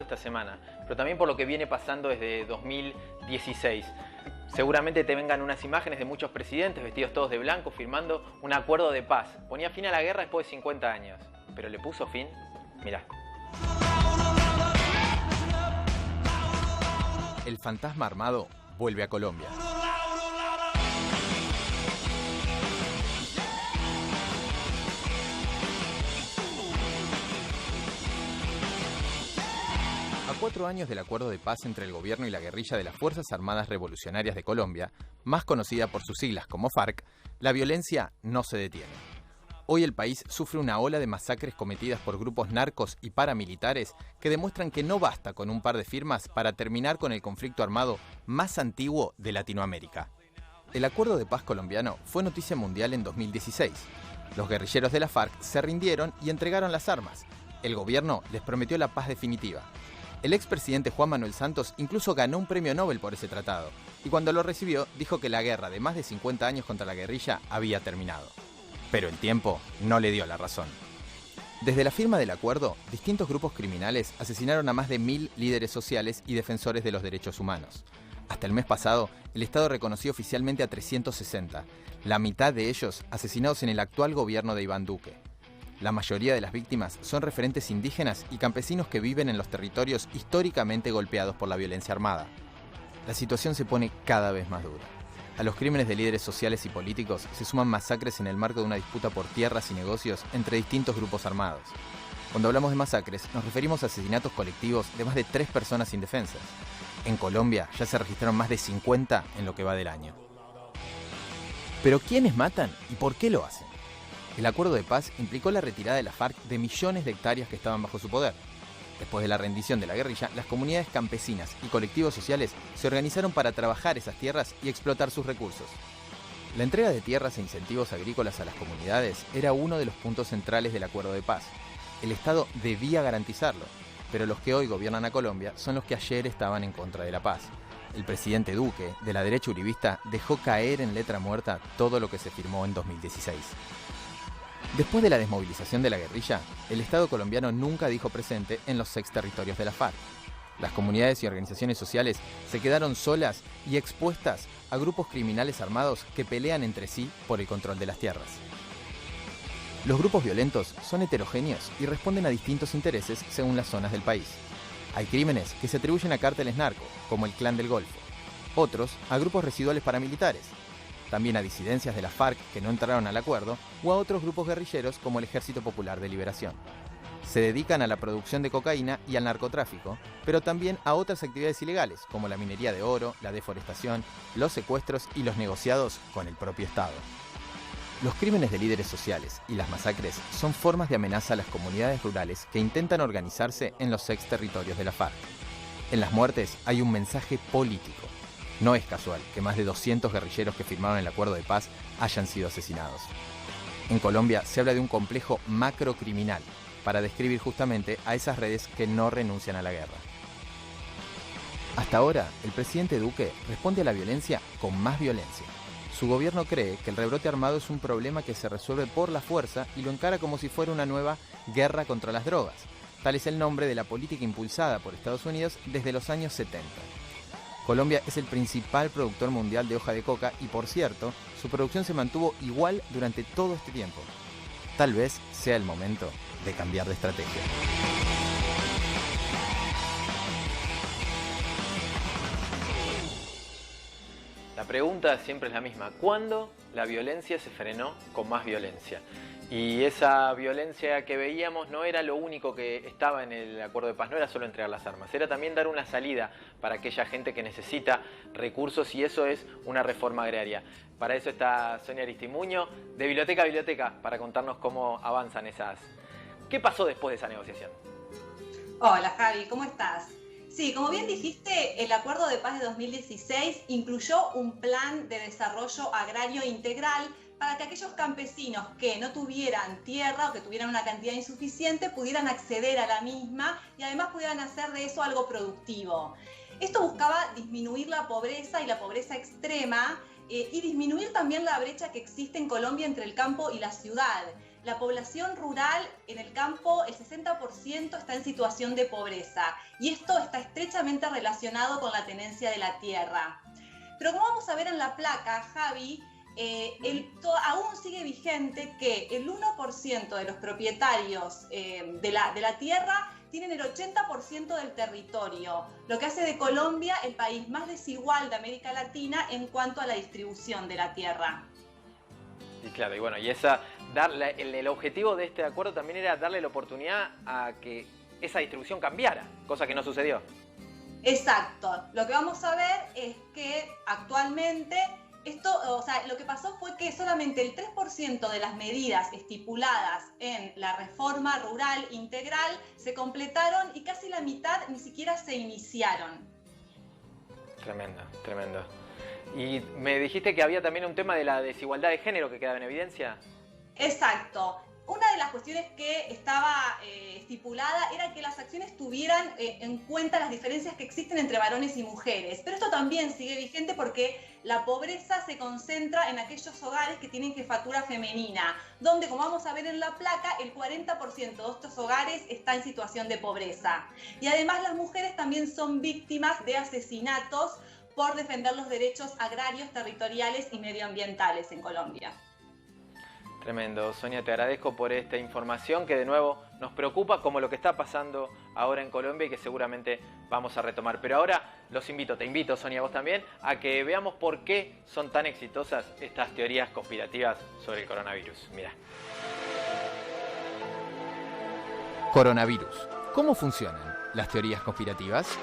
esta semana, pero también por lo que viene pasando desde 2016. Seguramente te vengan unas imágenes de muchos presidentes vestidos todos de blanco firmando un acuerdo de paz. Ponía fin a la guerra después de 50 años, pero ¿le puso fin? Mirá. El fantasma armado vuelve a Colombia. A 4 años del acuerdo de paz entre el gobierno y la guerrilla de las Fuerzas Armadas Revolucionarias de Colombia, más conocida por sus siglas como FARC, la violencia no se detiene. Hoy el país sufre una ola de masacres cometidas por grupos narcos y paramilitares que demuestran que no basta con un par de firmas para terminar con el conflicto armado más antiguo de Latinoamérica. El acuerdo de paz colombiano fue noticia mundial en 2016. Los guerrilleros de la FARC se rindieron y entregaron las armas. El gobierno les prometió la paz definitiva. El expresidente Juan Manuel Santos incluso ganó un premio Nobel por ese tratado, y cuando lo recibió dijo que la guerra de más de 50 años contra la guerrilla había terminado. Pero el tiempo no le dio la razón. Desde la firma del acuerdo, distintos grupos criminales asesinaron a más de 1000 líderes sociales y defensores de los derechos humanos. Hasta el mes pasado, el Estado reconoció oficialmente a 360, la mitad de ellos asesinados en el actual gobierno de Iván Duque. La mayoría de las víctimas son referentes indígenas y campesinos que viven en los territorios históricamente golpeados por la violencia armada. La situación se pone cada vez más dura. A los crímenes de líderes sociales y políticos se suman masacres en el marco de una disputa por tierras y negocios entre distintos grupos armados. Cuando hablamos de masacres, nos referimos a asesinatos colectivos de más de 3 personas indefensas. En Colombia ya se registraron más de 50 en lo que va del año. ¿Pero quiénes matan y por qué lo hacen? El acuerdo de paz implicó la retirada de la FARC de millones de hectáreas que estaban bajo su poder. Después de la rendición de la guerrilla, las comunidades campesinas y colectivos sociales se organizaron para trabajar esas tierras y explotar sus recursos. La entrega de tierras e incentivos agrícolas a las comunidades era uno de los puntos centrales del acuerdo de paz. El Estado debía garantizarlo, pero los que hoy gobiernan a Colombia son los que ayer estaban en contra de la paz. El presidente Duque, de la derecha uribista, dejó caer en letra muerta todo lo que se firmó en 2016. Después de la desmovilización de la guerrilla, el Estado colombiano nunca dijo presente en los exterritorios de la FARC. Las comunidades y organizaciones sociales se quedaron solas y expuestas a grupos criminales armados que pelean entre sí por el control de las tierras. Los grupos violentos son heterogéneos y responden a distintos intereses según las zonas del país. Hay crímenes que se atribuyen a cárteles narcos, como el Clan del Golfo, otros a grupos residuales paramilitares, también a disidencias de la FARC que no entraron al acuerdo, o a otros grupos guerrilleros como el Ejército Popular de Liberación. Se dedican a la producción de cocaína y al narcotráfico, pero también a otras actividades ilegales, como la minería de oro, la deforestación, los secuestros y los negociados con el propio Estado. Los crímenes de líderes sociales y las masacres son formas de amenaza a las comunidades rurales que intentan organizarse en los exterritorios de la FARC. En las muertes hay un mensaje político. No es casual que más de 200 guerrilleros que firmaron el acuerdo de paz hayan sido asesinados. En Colombia se habla de un complejo macrocriminal para describir justamente a esas redes que no renuncian a la guerra. Hasta ahora, el presidente Duque responde a la violencia con más violencia. Su gobierno cree que el rebrote armado es un problema que se resuelve por la fuerza y lo encara como si fuera una nueva guerra contra las drogas. Tal es el nombre de la política impulsada por Estados Unidos desde los años 70. Colombia es el principal productor mundial de hoja de coca y, por cierto, su producción se mantuvo igual durante todo este tiempo. Tal vez sea el momento de cambiar de estrategia. La pregunta siempre es la misma. ¿Cuándo la violencia se frenó con más violencia? Y esa violencia que veíamos no era lo único que estaba en el acuerdo de paz, no era solo entregar las armas, era también dar una salida para aquella gente que necesita recursos, y eso es una reforma agraria. Para eso está Sonia Aristimuño, de Biblioteca a Biblioteca, para contarnos cómo avanzan esas. ¿Qué pasó después de esa negociación? Hola Javi, ¿cómo estás? Sí, como bien dijiste, el Acuerdo de Paz de 2016 incluyó un plan de desarrollo agrario integral para que aquellos campesinos que no tuvieran tierra o que tuvieran una cantidad insuficiente pudieran acceder a la misma y además pudieran hacer de eso algo productivo. Esto buscaba disminuir la pobreza y la pobreza extrema y disminuir también la brecha que existe en Colombia entre el campo y la ciudad. la población rural en el campo, el 60% está en situación de pobreza y esto está estrechamente relacionado con la tenencia de la tierra. Pero como vamos a ver en la placa, Javi, aún sigue vigente que el 1% de los propietarios de la tierra tienen el 80% del territorio, lo que hace de Colombia el país más desigual de América Latina en cuanto a la distribución de la tierra. Y claro, y bueno, y el objetivo de este acuerdo también era darle la oportunidad a que esa distribución cambiara, cosa que no sucedió. Exacto. Lo que vamos a ver es que actualmente lo que pasó fue que solamente el 3% de las medidas estipuladas en la reforma rural integral se completaron y casi la mitad ni siquiera se iniciaron. Tremendo, tremendo. Y me dijiste que había también un tema de la desigualdad de género que quedaba en evidencia. Exacto. Una de las cuestiones que estaba estipulada era que las acciones tuvieran en cuenta las diferencias que existen entre varones y mujeres. Pero esto también sigue vigente porque la pobreza se concentra en aquellos hogares que tienen jefatura femenina, donde, como vamos a ver en la placa, el 40% de estos hogares está en situación de pobreza. Y además las mujeres también son víctimas de asesinatos por defender los derechos agrarios, territoriales y medioambientales en Colombia. Tremendo. Sonia, te agradezco por esta información que de nuevo nos preocupa, como lo que está pasando ahora en Colombia y que seguramente vamos a retomar. Pero ahora te invito, Sonia, vos también, a que veamos por qué son tan exitosas estas teorías conspirativas sobre el coronavirus. Mirá. Coronavirus. ¿Cómo funcionan las teorías conspirativas?